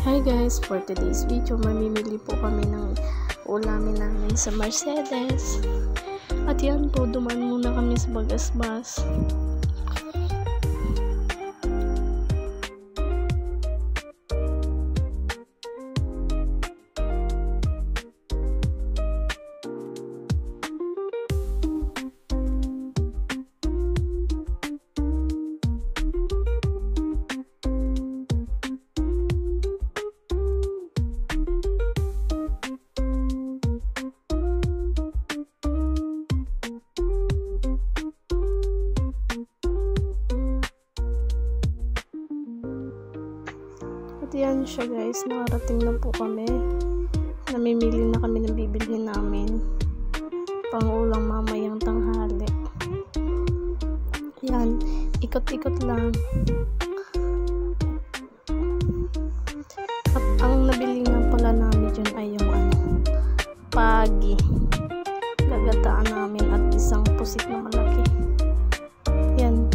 Hi guys, for today's video, mamimili po kami ng ulamin namin sa Mercedes. At yan po, dumaan muna kami sa Bagasbas. At yan siya guys, nakarating na po kami. Namimili na kami ng bibilhin namin pang ulang mamayang tanghali. Yan, ikot-ikot lang. At ang nabili nga pala namin dyan ay yung pagi. Gagataan namin at isang pusit na malaki. Yan.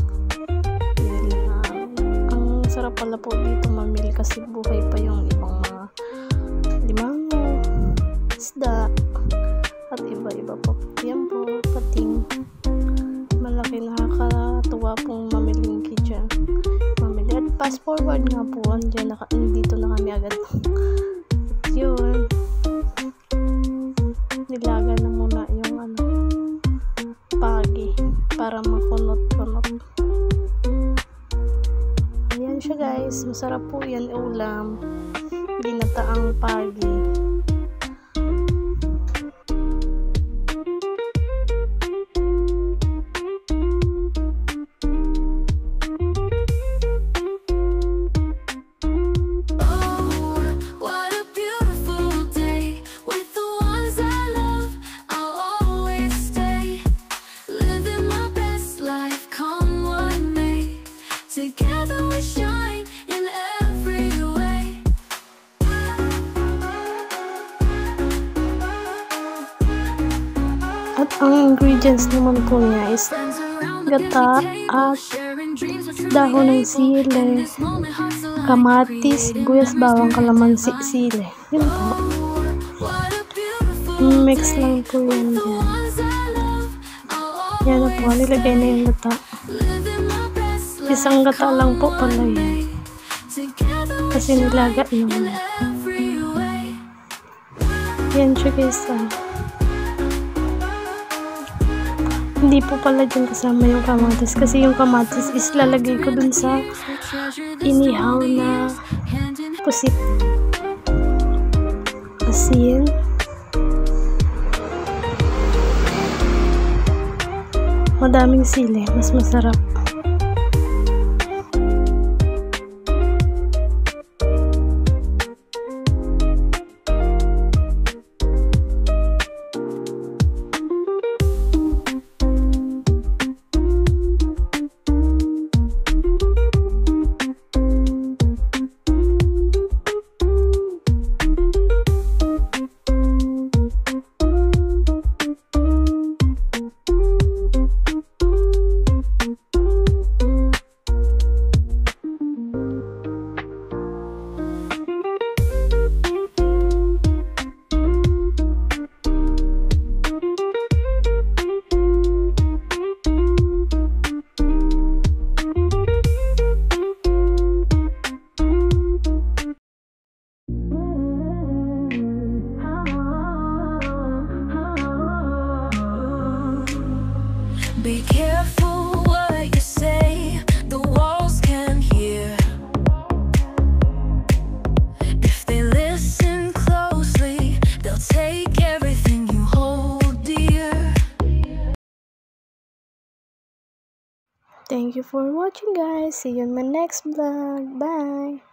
Sarap pala po dito mamili kasi buhay pa yung ibang mga limango, isda, at iba-iba po. Yan po, pating. Malaki, nakakatuwa pong mamilingki dyan. Mamili. At fast forward nga po, dito na kami agad. At yun, nilaga na muna yung pagi para makunot-kunot. Ayan siya guys, masarap po yan ulam, ginataang pagi. Together we shine in every way. At ang ingredients naman po niya is gata at dahon ng sili, kamatis, sibuyas, bawang, kalamansi, sili. Yun po. Mix lang po yan dyan. Yan na po, nilagay na yung gata. Isang gata lang po pala yun. Kasi nilaga naman. Yan siya guys. Hindi po pala dyan kasama yung kamatis. Kasi yung kamatis is lalagay ko dun sa inihaw na pusit. Asin. Madaming sili. Mas masarap. Be careful what you say, the walls can hear. If they listen closely, they'll take everything you hold dear. Thank you for watching guys. See you in my next vlog. Bye.